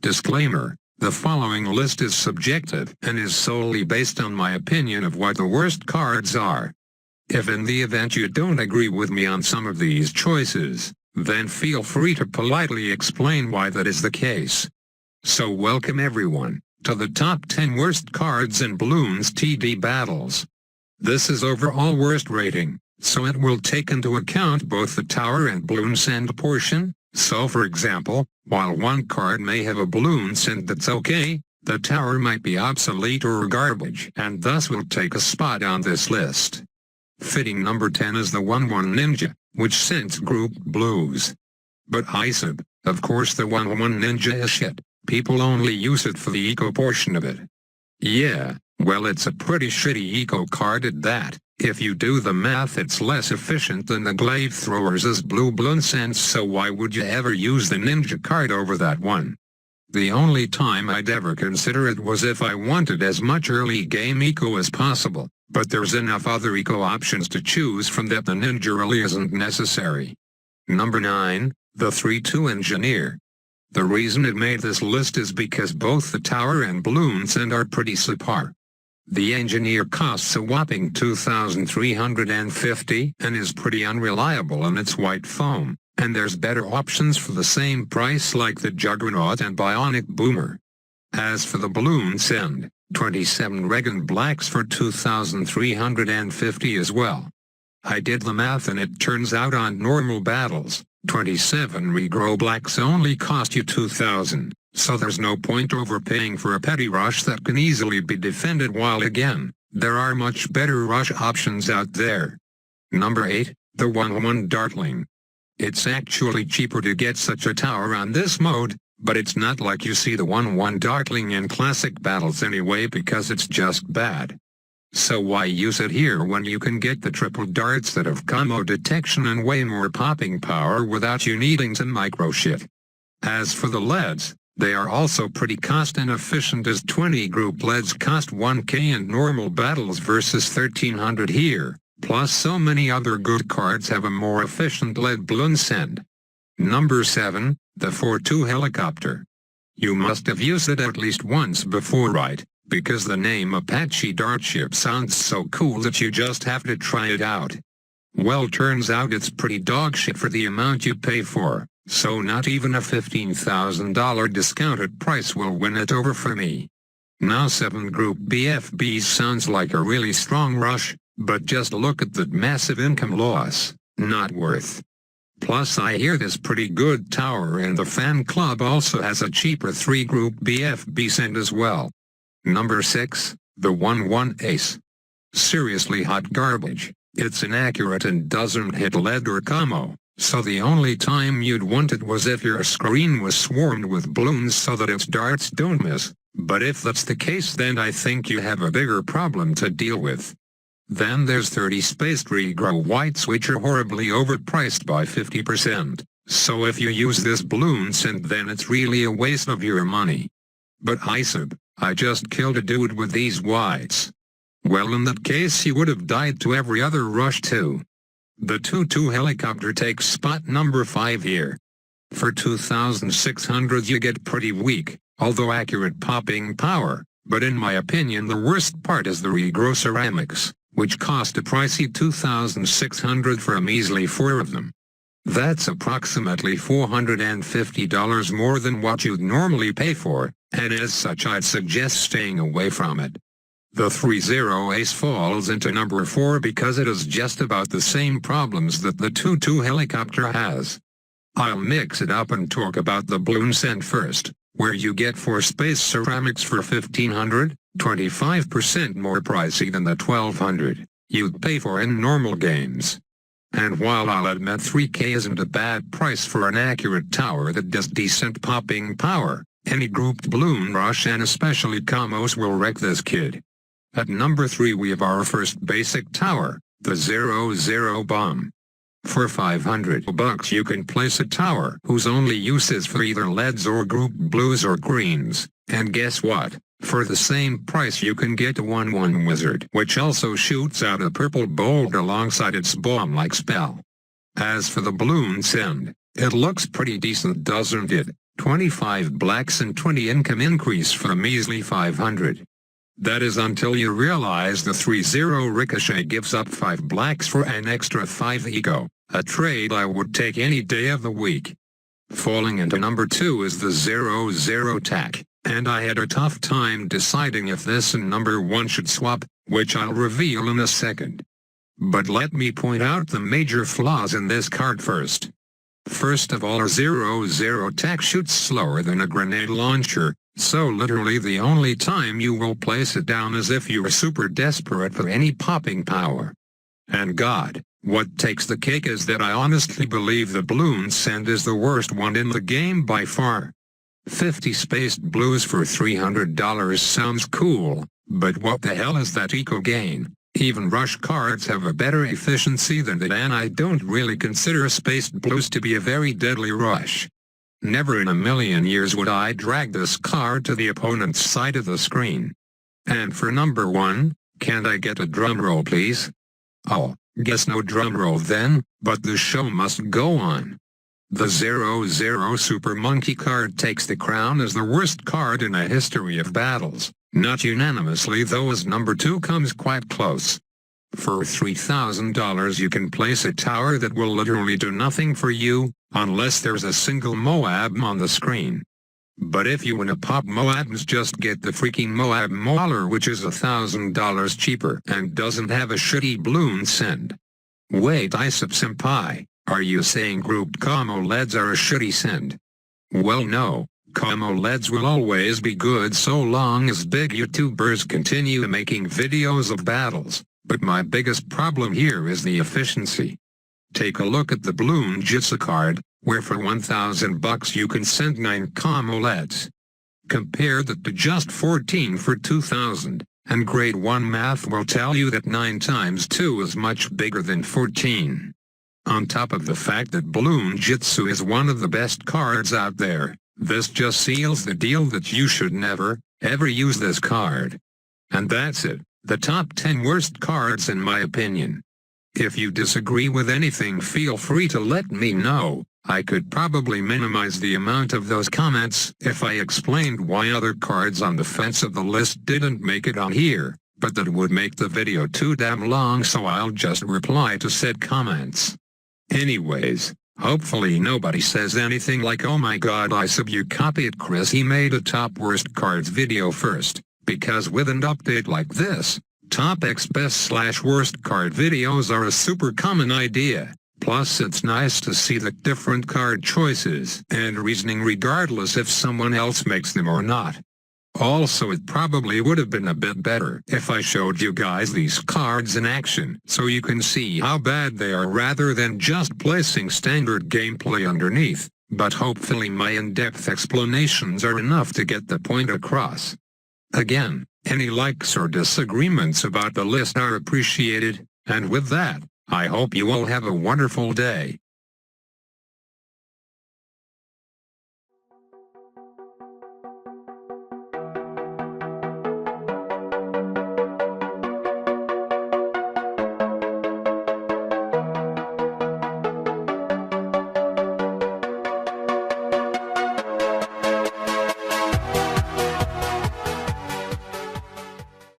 Disclaimer: the following list is subjective and is solely based on my opinion of what the worst cards are. If in the event you don't agree with me on some of these choices, then feel free to politely explain why that is the case. So welcome everyone, to the top 10 worst cards in Bloons TD Battles. This is overall worst rating, so it will take into account both the tower and balloon send portion. So for example, while one card may have a balloon send that's okay, the tower might be obsolete or garbage and thus will take a spot on this list. Fitting number 10 is the 1-1 Ninja, which sends group blues. But ISAB, of course the 1-1 Ninja is shit, people only use it for the eco portion of it. Yeah, well it's a pretty shitty eco card at that. If you do the math, it's less efficient than the glaive throwers' blue balloon sends, so why would you ever use the ninja card over that one? The only time I'd ever consider it was if I wanted as much early game eco as possible, but there's enough other eco options to choose from that the ninja really isn't necessary. Number 9, the 3-2 Engineer. The reason it made this list is because both the tower and balloon send are pretty subpar. The Engineer costs a whopping $2,350 and is pretty unreliable in its white foam, and there's better options for the same price like the Juggernaut and Bionic Boomer. As for the balloon send, 27 Regan Blacks for $2,350 as well. I did the math and it turns out on normal battles, 27 Regro Blacks only cost you $2,000. So there's no point overpaying for a petty rush that can easily be defended while again, there are much better rush options out there. Number 8, the 1-1 Dartling. It's actually cheaper to get such a tower on this mode, but it's not like you see the 1-1 Dartling in classic battles anyway because it's just bad. So why use it here when you can get the triple darts that have combo detection and way more popping power without you needing to micro shit? As for the leads, they are also pretty cost inefficient as 20 group leads cost 1k in normal battles versus 1300 here, plus so many other good cards have a more efficient lead balloon send. Number 7, the 4-2 Helicopter. You must have used it at least once before, right? Because the name Apache Dartship sounds so cool that you just have to try it out. Well, turns out it's pretty dogshit for the amount you pay for. So not even a $15,000 discounted price will win it over for me. Now 7 group BFBs sounds like a really strong rush, but just look at that massive income loss, not worth. Plus I hear this pretty good tower and the fan club also has a cheaper 3 group BFB send as well. Number 6, the 1-1 Ace. Seriously hot garbage, it's inaccurate and doesn't hit lead or combo. So the only time you'd want it was if your screen was swarmed with balloons so that its darts don't miss, but if that's the case then I think you have a bigger problem to deal with. Then there's 30 Spaced Regro Whites which are horribly overpriced by 50%, so if you use this balloon send then it's really a waste of your money. But ISAB, I just killed a dude with these whites. Well in that case he would have died to every other rush too. The 2-2 Helicopter takes spot number 5 here. For $2,600 you get pretty weak, although accurate popping power, but in my opinion the worst part is the Regro Ceramics, which cost a pricey $2,600 for a measly 4 of them. That's approximately $450 more than what you'd normally pay for, and as such I'd suggest staying away from it. The 3-0 Ace falls into number 4 because it has just about the same problems that the 2-2 Helicopter has. I'll mix it up and talk about the balloon send first, where you get 4 space ceramics for $1,500, 25% more pricey than the $1,200 you'd pay for in normal games. And while I'll admit 3K isn't a bad price for an accurate tower that does decent popping power, any grouped balloon rush and especially combos will wreck this kid. At number 3 we have our first basic tower, the 0-0 Bomb. For $500 you can place a tower whose only use is for either leads or group blues or greens, and guess what? For the same price you can get a 1-1 Wizard which also shoots out a purple bolt alongside its bomb-like spell. As for the balloon send, it looks pretty decent doesn't it? 25 blacks and 20 income increase for a measly 500. That is until you realize the 3-0 ricochet gives up 5 blacks for an extra 5 ego, a trade I would take any day of the week. Falling into number 2 is the 0-0 tack, and I had a tough time deciding if this and number 1 should swap, which I'll reveal in a second. But let me point out the major flaws in this card first. First of all, a 0-0 tack shoots slower than a grenade launcher, so literally the only time you will place it down is if you are super desperate for any popping power. And God, what takes the cake is that I honestly believe the Bloons send is the worst one in the game by far. 50 spaced blues for $300 sounds cool, but what the hell is that eco gain? Even rush cards have a better efficiency than that, and I don't really consider spaced blues to be a very deadly rush. Never in a million years would I drag this card to the opponent's side of the screen. And for number 1, can I get a drum roll please? Oh, guess no drum roll then, but the show must go on. The 0-0 Super Monkey card takes the crown as the worst card in a history of battles. Not unanimously though, as number 2 comes quite close. For $3,000 you can place a tower that will literally do nothing for you, unless there's a single Moab on the screen. But if you wanna pop Moabs, just get the freaking Moab Mauler, which is $1,000 cheaper and doesn't have a shitty Bloon send. Wait, ISAB senpai, are you saying grouped camo LEDs are a shitty send? Well no. Camo LEDs will always be good so long as big YouTubers continue making videos of battles, but my biggest problem here is the efficiency. Take a look at the Bloon Jitsu card, where for $1,000 you can send 9 camo LEDs. Compare that to just 14 for $2,000, and grade 1 math will tell you that 9 times 2 is much bigger than 14. On top of the fact that Bloon Jitsu is one of the best cards out there, this just seals the deal that you should never, ever use this card. And that's it, the top 10 worst cards in my opinion. If you disagree with anything, feel free to let me know. I could probably minimize the amount of those comments if I explained why other cards on the fence of the list didn't make it on here, but that would make the video too damn long, so I'll just reply to said comments. Anyways, hopefully nobody says anything like, oh my god ISAB you copied Chris, he made a top worst cards video first, because with an update like this, top X best / worst card videos are a super common idea. Plus it's nice to see the different card choices and reasoning regardless if someone else makes them or not. Also, it probably would have been a bit better if I showed you guys these cards in action so you can see how bad they are rather than just placing standard gameplay underneath, but hopefully my in-depth explanations are enough to get the point across. Again, any likes or disagreements about the list are appreciated, and with that, I hope you all have a wonderful day.